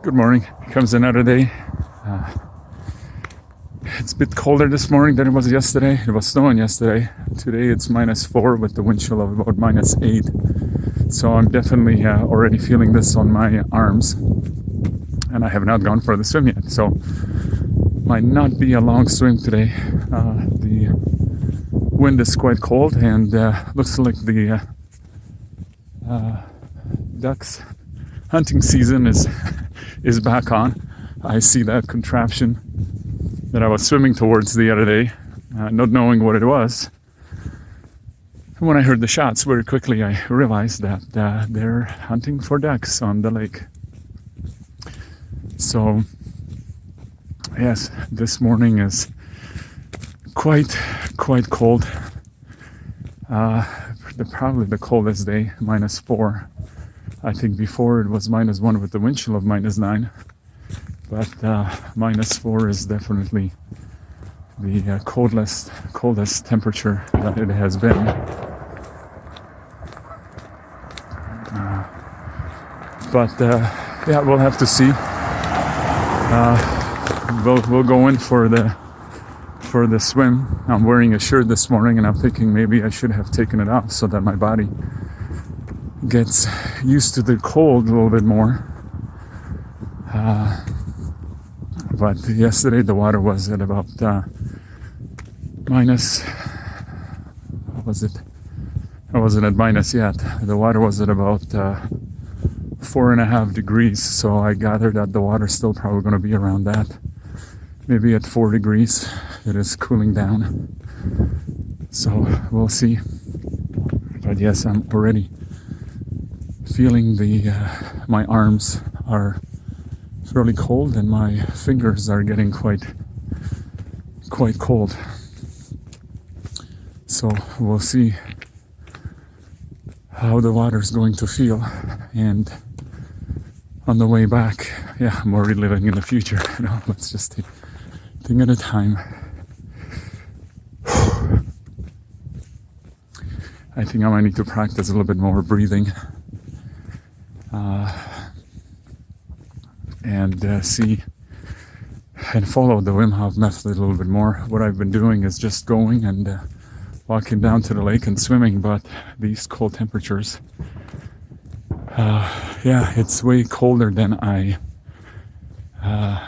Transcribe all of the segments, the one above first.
Good morning. Comes another day. It's a bit colder this morning than it was yesterday. It was snowing yesterday. Today it's -4 with the wind chill of about -8. So I'm definitely already feeling this on my arms. And I have not gone for the swim yet. So might not be a long swim today. The wind is quite cold and looks like the ducks hunting season is back on. I see that contraption that I was swimming towards the other day, not knowing what it was. And when I heard the shots, very quickly I realized that they're hunting for ducks on the lake. So yes, this morning is quite cold. Probably the coldest day, -4. I think before it was -1 with the wind chill of -9, but -4 is definitely the coldest temperature that it has been. But yeah, we'll have to see. We'll go in for the swim. I'm wearing a shirt this morning, and I'm thinking maybe I should have taken it off so that my body gets used to the cold a little bit more. But yesterday the water was at about minus. What was it? I wasn't at minus yet. The water was at about 4.5 degrees. So I gathered that the water's still probably going to be around that. Maybe at 4 degrees, it is cooling down. So we'll see. But yes, I'm already feeling my arms are fairly cold and my fingers are getting quite cold. So we'll see how the water's going to feel. And on the way back, yeah, I'm already living in the future. Let's just take a thing at a time. I think I might need to practice a little bit more breathing. And see and follow the Wim Hof method a little bit more. What I've been doing is just going and walking down to the lake and swimming, but these cold temperatures, yeah, it's way colder than I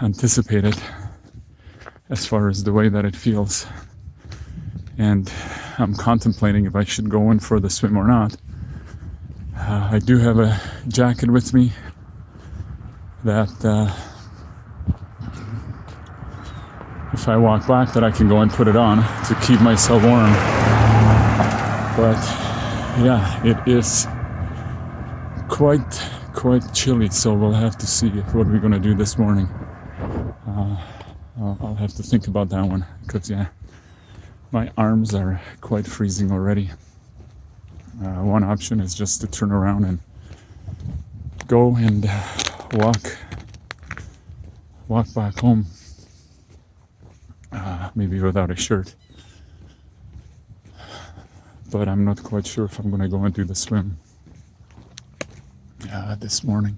anticipated as far as the way that it feels. And I'm contemplating if I should go in for the swim or not. I do have a jacket with me that if I walk back that I can go and put it on to keep myself warm. But yeah, it is quite chilly, so we'll have to see what we're gonna do this morning. I'll have to think about that one, because yeah, my arms are quite freezing already. One option is just to turn around and go and walk back home, maybe without a shirt. But I'm not quite sure if I'm going to go and do the swim this morning.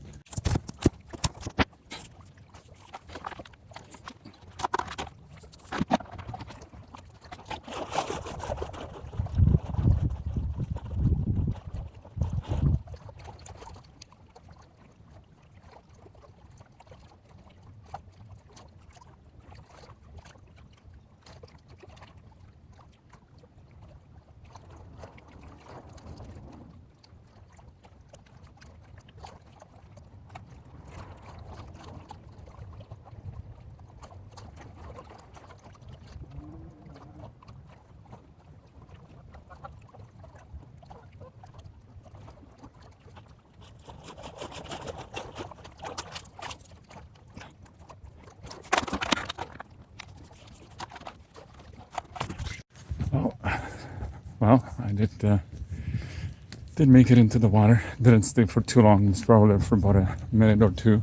Well, I did make it into the water. Didn't stay for too long. It's probably for about a minute or two,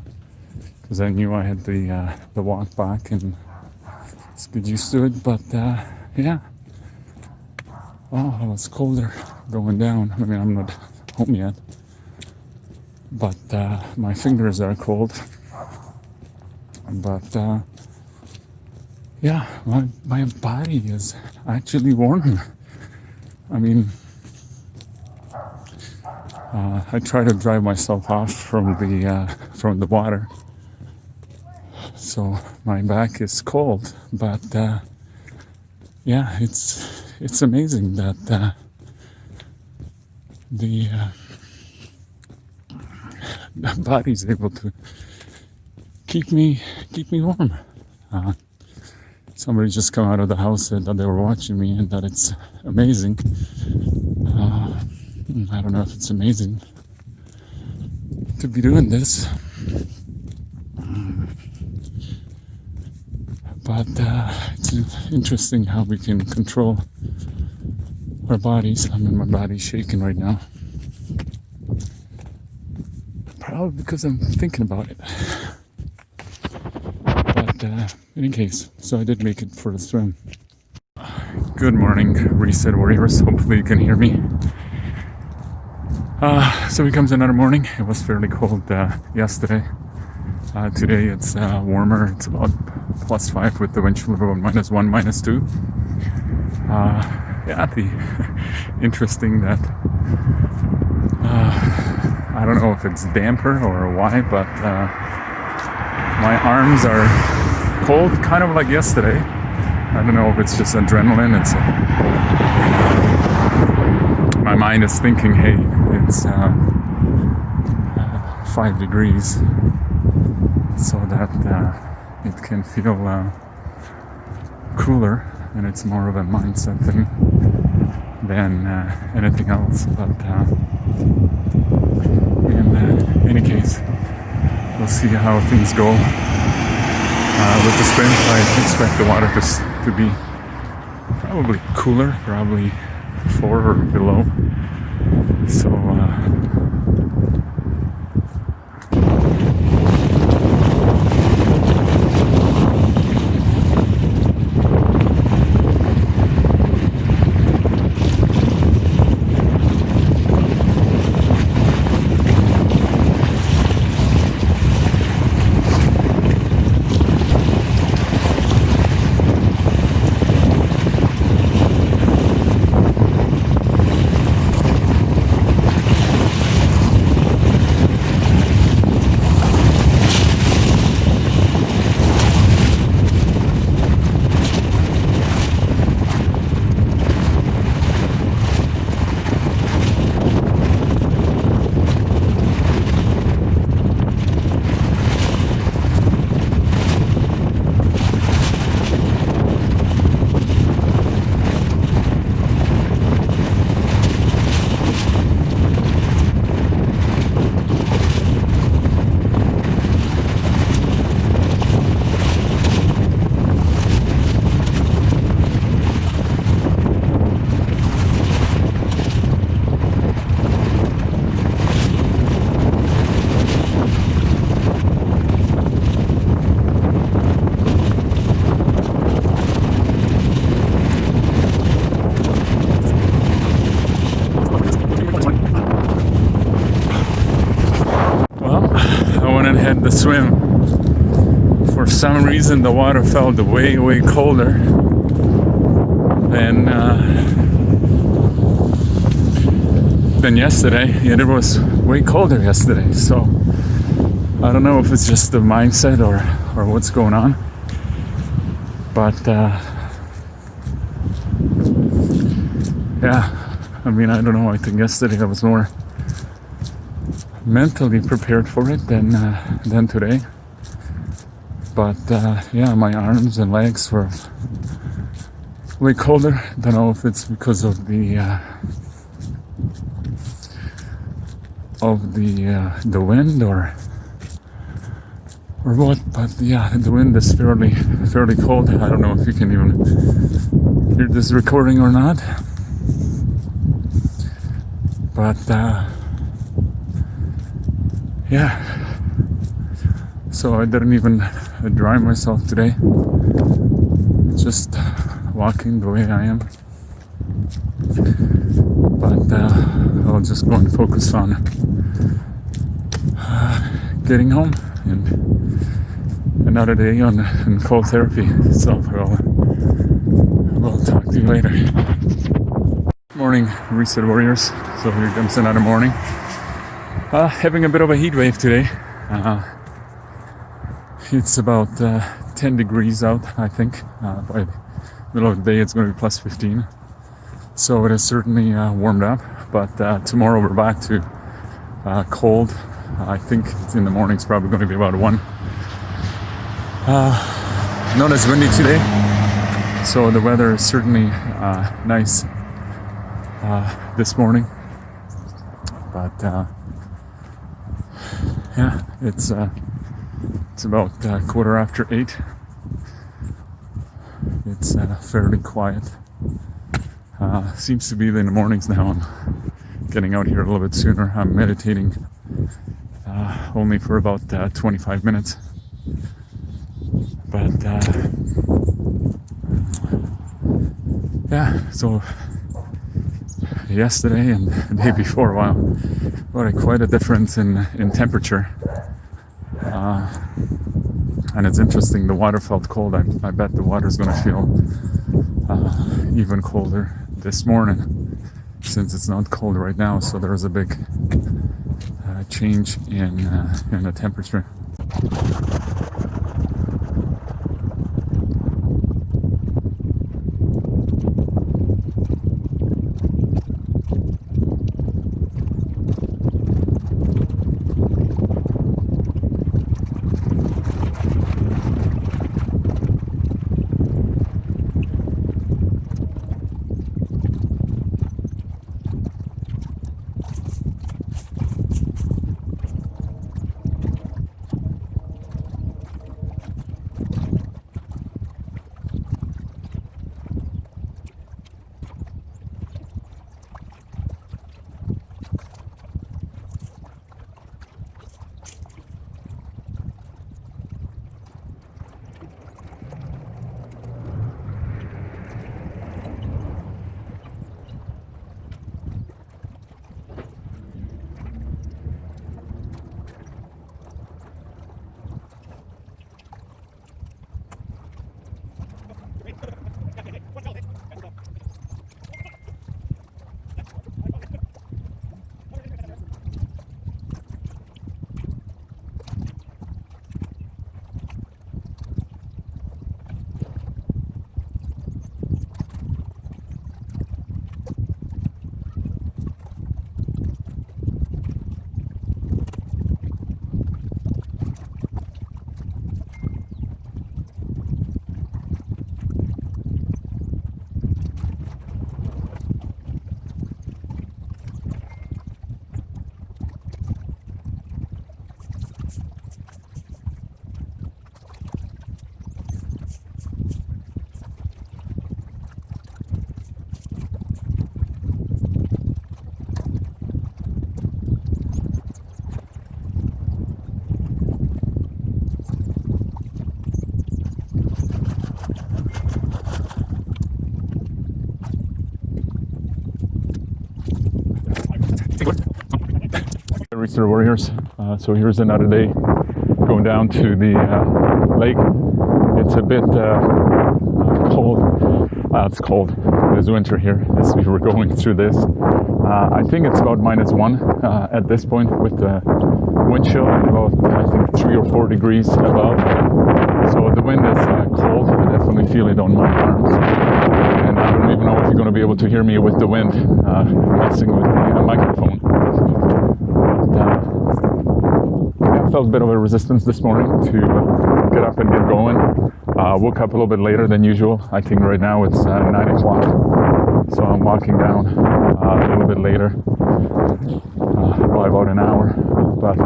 because I knew I had the walk back and get used to it. But yeah, well, it was colder going down. I mean, I'm not home yet, but my fingers are cold. But yeah, my body is actually warm. I mean, I try to dry myself off from the water, so my back is cold. But yeah, it's amazing that the body is able to keep me warm. Somebody just come out of the house, said that they were watching me and that it's amazing. I don't know if it's amazing to be doing this, but it's interesting how we can control our bodies. I mean, my body's shaking right now, probably because I'm thinking about it. But in any case, so I did make it for the swim. Good morning, Reset Warriors. Hopefully you can hear me. So it comes another morning. It was fairly cold yesterday. Today it's warmer. It's about +5 with the wind chill of about -1, -2. Yeah, interesting that I don't know if it's damper or why, but my arms are cold, kind of like yesterday. I don't know if it's just adrenaline. It's my mind is thinking, hey, it's 5 degrees, so that it can feel cooler, and it's more of a mindset thing than anything else. But in any case, we'll see how things go with the swim. I expect the water to be probably cooler, probably 4 or below. So had the swim. For some reason the water felt way colder than yesterday. Yeah, it was way colder yesterday, so I don't know if it's just the mindset or what's going on, but yeah, I mean, I don't know. I think yesterday I was more mentally prepared for it than today. But yeah, my arms and legs were way colder. Don't know if it's because of the wind or what. But yeah, the wind is fairly cold. I don't know if you can even hear this recording or not. But yeah, so I didn't even dry myself today, just walking the way I am. But I'll just go and focus on getting home and another day on cold therapy. So we'll talk to you later. Morning, Reset Warriors. So here comes another morning. Having a bit of a heat wave today. It's about 10 degrees out, I think. By the middle of the day, it's going to be plus 15. So it has certainly warmed up. But tomorrow we're back to cold. I think in the morning it's probably going to be about 1. Not as windy today. So the weather is certainly nice this morning. But yeah, it's about 8:15. It's fairly quiet. Seems to be in the mornings now. I'm getting out here a little bit sooner. I'm meditating only for about 25 minutes. But yeah, so yesterday and the day before, wow, quite a difference in temperature. And it's interesting, the water felt cold. I bet the water's going to feel even colder this morning, since it's not cold right now. So there was a big change in the temperature. Reset Warriors. So here's another day going down to the lake. It's a bit cold. It's cold. It's winter here as we were going through this. I think it's about -1 at this point with the wind chill about, I think, 3 or 4 degrees above. So the wind is cold. I definitely feel it on my arms. And I don't even know if you're going to be able to hear me with the wind messing with the microphone. I felt a bit of a resistance this morning to get up and get going. Woke up a little bit later than usual. I think right now it's 9 o'clock. So I'm walking down a little bit later by about an hour. But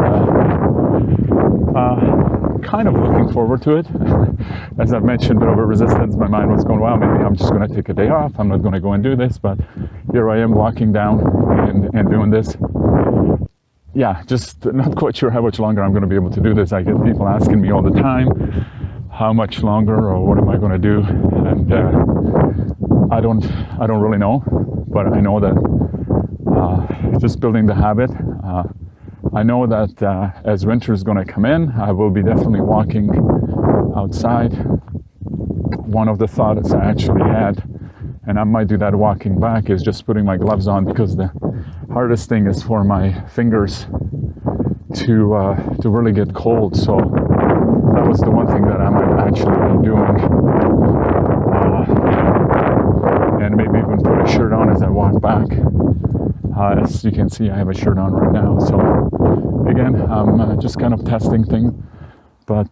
kind of looking forward to it. As I've mentioned, a bit of a resistance. My mind was going, wow, maybe I'm just going to take a day off. I'm not going to go and do this. But here I am walking down and doing this. Yeah, just not quite sure how much longer I'm going to be able to do this. I get people asking me all the time, how much longer or what am I going to do? And I don't really know, but I know that just building the habit. I know that as winter is going to come in, I will be definitely walking outside. One of the thoughts I actually had, and I might do that walking back, is just putting my gloves on, because the hardest thing is for my fingers to really get cold. So that was the one thing that I might actually be doing, and maybe even put a shirt on as I walk back. As you can see, I have a shirt on right now. So again, I'm just kind of testing things, but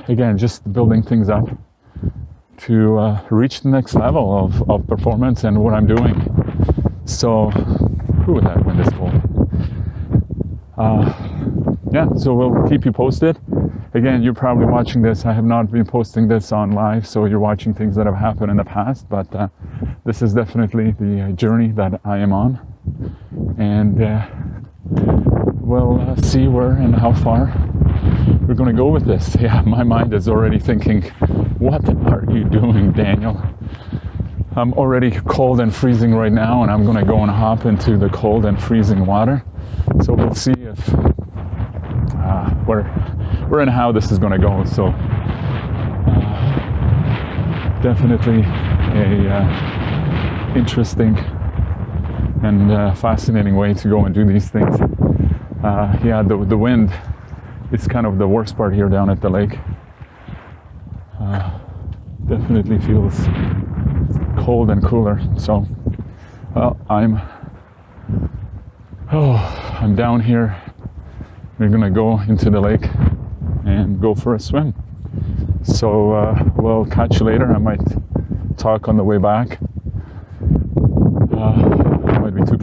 again, just building things up to reach the next level of performance and what I'm doing. So, that wind is cold. Yeah, so we'll keep you posted. Again, you're probably watching this. I have not been posting this on live, so you're watching things that have happened in the past, but this is definitely the journey that I am on. And we'll see where and how far we're going to go with this. Yeah, my mind is already thinking, what are you doing, Daniel? I'm already cold and freezing right now, and I'm going to go and hop into the cold and freezing water. So we'll see if where and how this is going to go. So definitely a interesting and fascinating way to go and do these things. Yeah, the wind is kind of the worst part here down at the lake. Definitely feels cold and cooler. So I'm down here. We're gonna go into the lake and go for a swim. So we'll catch you later. I might talk on the way back. Might be too.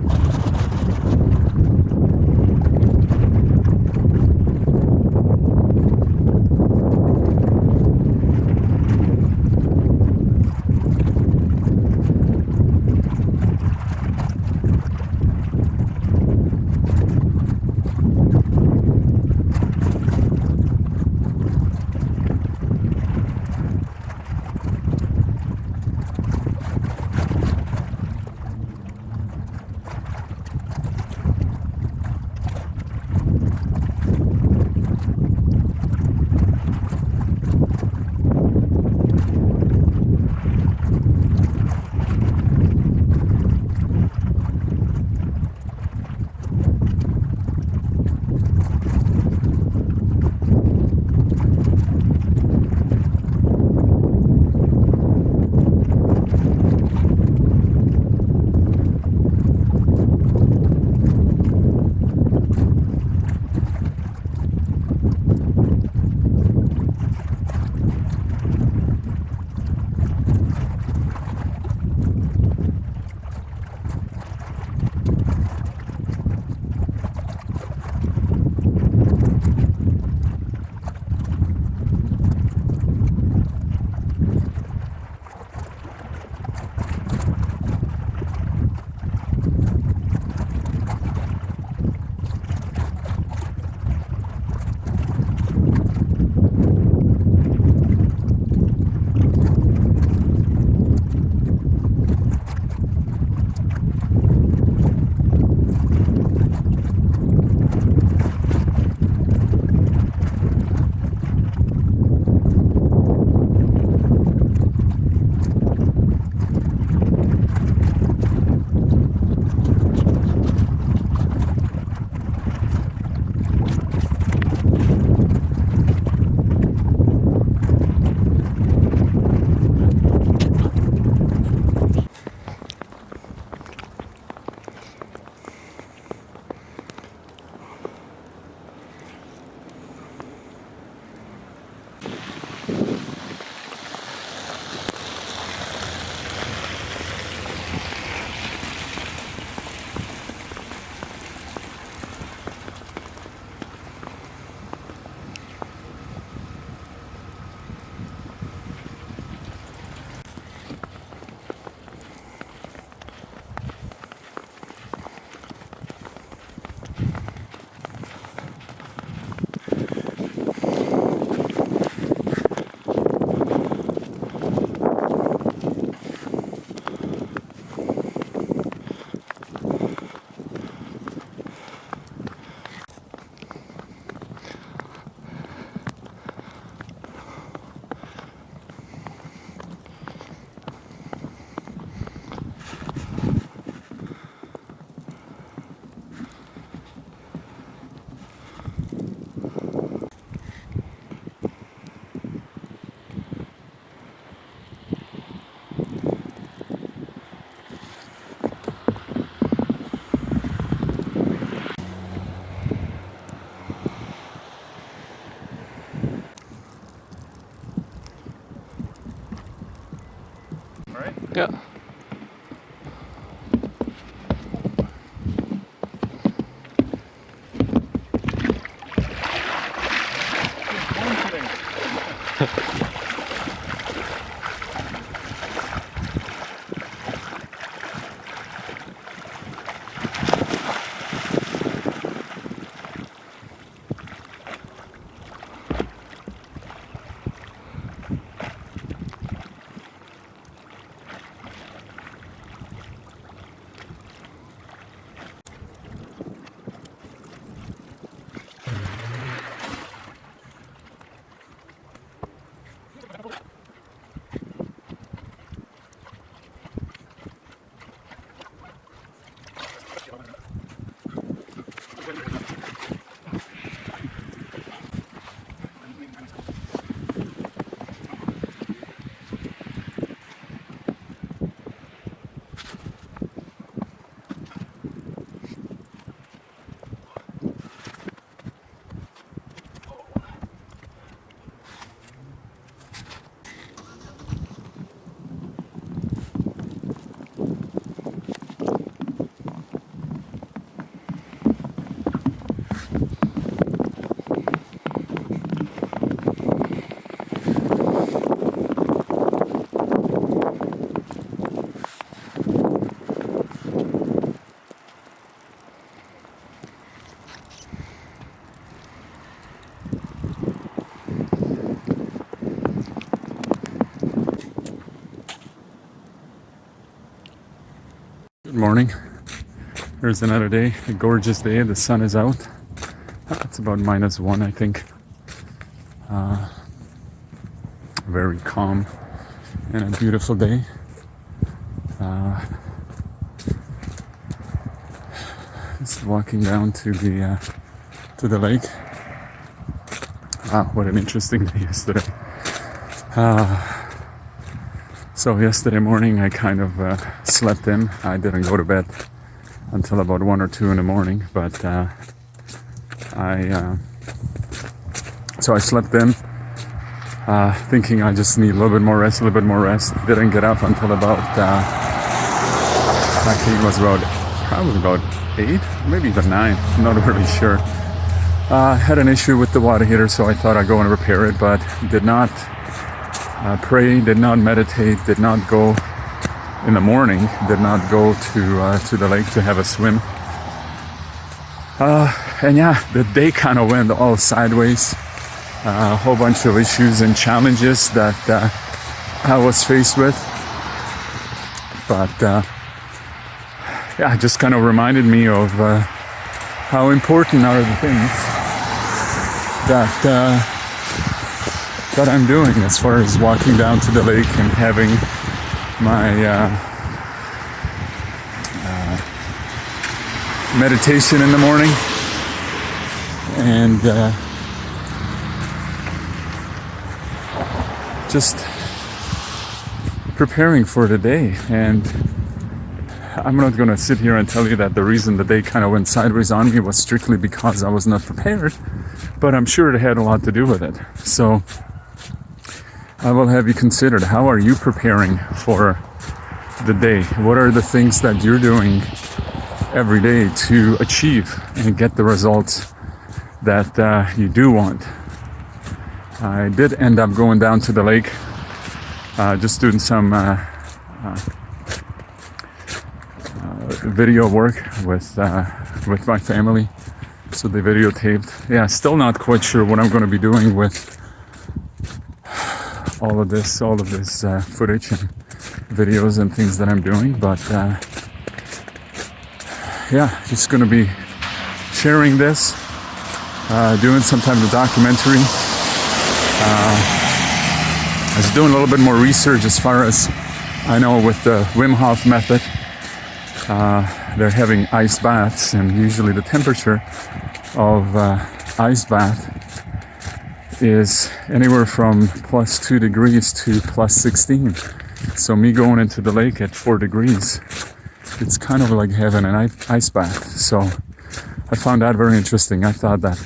Yeah. Good morning. Here's another day, a gorgeous day. The sun is out. It's about -1, I think. Very calm and a beautiful day. Just walking down to the lake. Wow, what an interesting day yesterday. So yesterday morning I kind of slept in. I didn't go to bed until about 1 or 2 in the morning, but so I slept in, thinking I just need a little bit more rest. Didn't get up until about I think it was probably about 8, maybe even 9. I'm not really sure. Had an issue with the water heater, so I thought I'd go and repair it, but did not pray, did not meditate, did not go in the morning, did not go to the lake to have a swim. And yeah, the day kind of went all sideways. A whole bunch of issues and challenges that I was faced with. But yeah, it just kind of reminded me of how important are the things that I'm doing as far as walking down to the lake and having my meditation in the morning, and just preparing for the day. And I'm not going to sit here and tell you that the reason the day kind of went sideways on me was strictly because I was not prepared, but I'm sure it had a lot to do with it. So I will have you considered, how are you preparing for the day? What are the things that you're doing every day to achieve and get the results that you do want? I did end up going down to the lake, just doing some video work with my family. So they videotaped. Yeah, still not quite sure what I'm going to be doing with all of this footage and videos and things that I'm doing, but yeah, just going to be sharing this, doing some type of documentary. I was doing a little bit more research as far as I know with the Wim Hof method. They're having ice baths, and usually the temperature of ice bath is anywhere from +2 degrees to +16. So me going into the lake at 4 degrees, it's kind of like having an ice bath. So I found that very interesting. I thought that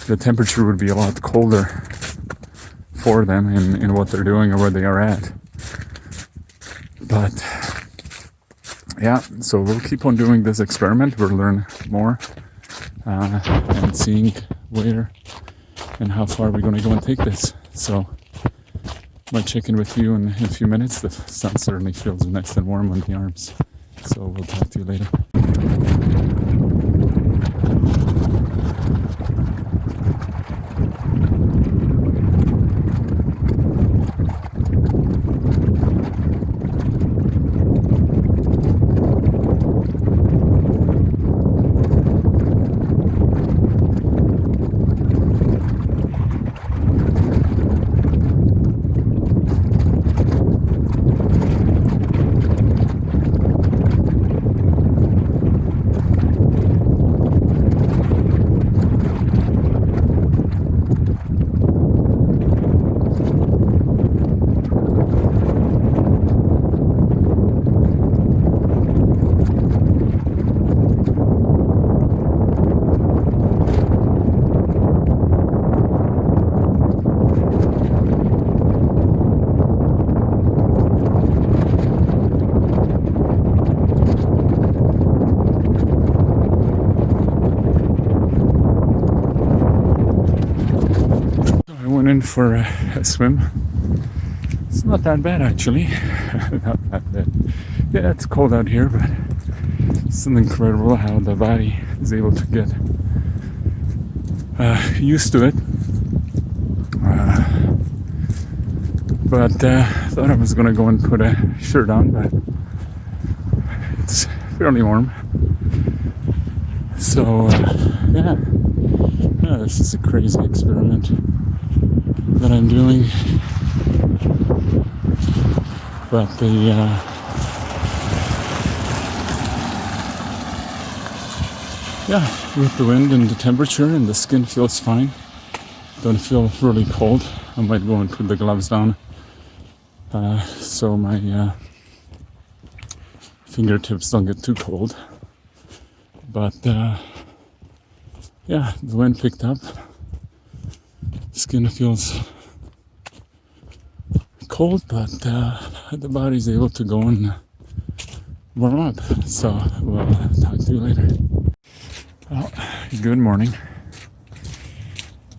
the temperature would be a lot colder for them in what they're doing or where they are at. But yeah, so we'll keep on doing this experiment. We'll learn more and seeing where and how far we're going to go and take this. So might check in with you in a few minutes. The sun certainly feels nice and warm on the arms. So we'll talk to you later. For a swim. It's not that bad actually. Not that bad. Yeah, it's cold out here, but it's still incredible how the body is able to get used to it. But thought I was gonna go and put a shirt on, but it's fairly warm. So yeah, this is a crazy experiment that I'm doing, but with the wind and the temperature, and the skin feels fine. Don't feel really cold. I might go and put the gloves down so my fingertips don't get too cold. But the wind picked up. Skin feels cold, but the body's able to go and warm up. So we'll talk to you later. Well, good morning.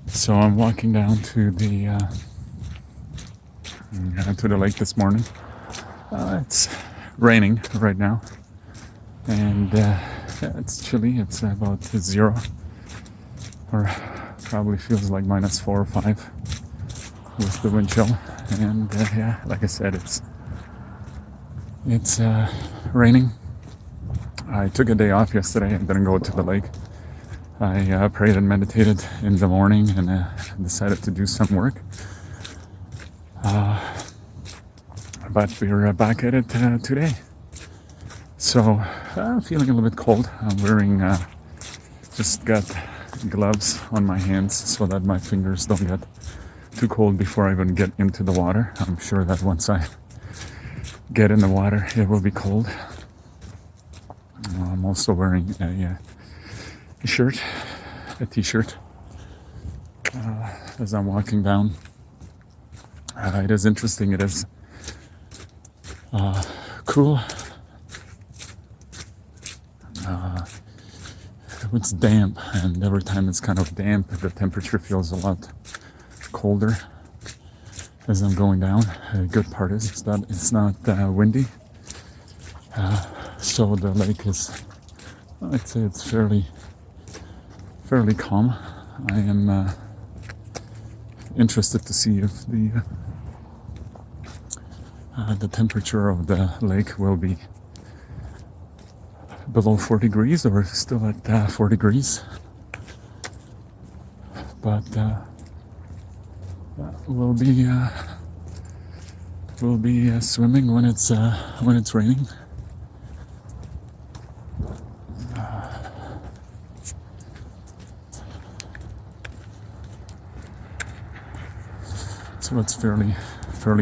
So I'm walking down to the lake this morning. It's raining right now, and it's chilly. It's about 0, or probably feels like -4 or 5 with the wind chill. And like I said, it's raining. I took a day off yesterday and didn't go to the lake. I prayed and meditated in the morning, and decided to do some work. But we're back at it today. So I'm feeling a little bit cold. I'm wearing just got gloves on my hands so that my fingers don't get too cold before I even get into the water. I'm sure that once I get in the water, it will be cold. I'm also wearing a shirt, a t-shirt, as I'm walking down. It is interesting. It is cool. It's damp, and every time it's kind of damp, the temperature feels a lot colder as I'm going down. The good part is that it's not windy, so the lake is, I'd say it's fairly calm. I am interested to see if the temperature of the lake will be below 4 degrees or still at 4 degrees. But we'll be swimming when it's raining. So it's fairly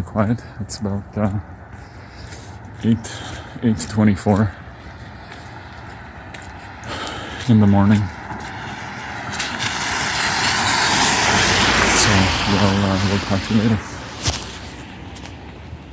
quiet. It's about 8:24 in the morning. So we'll talk to you later.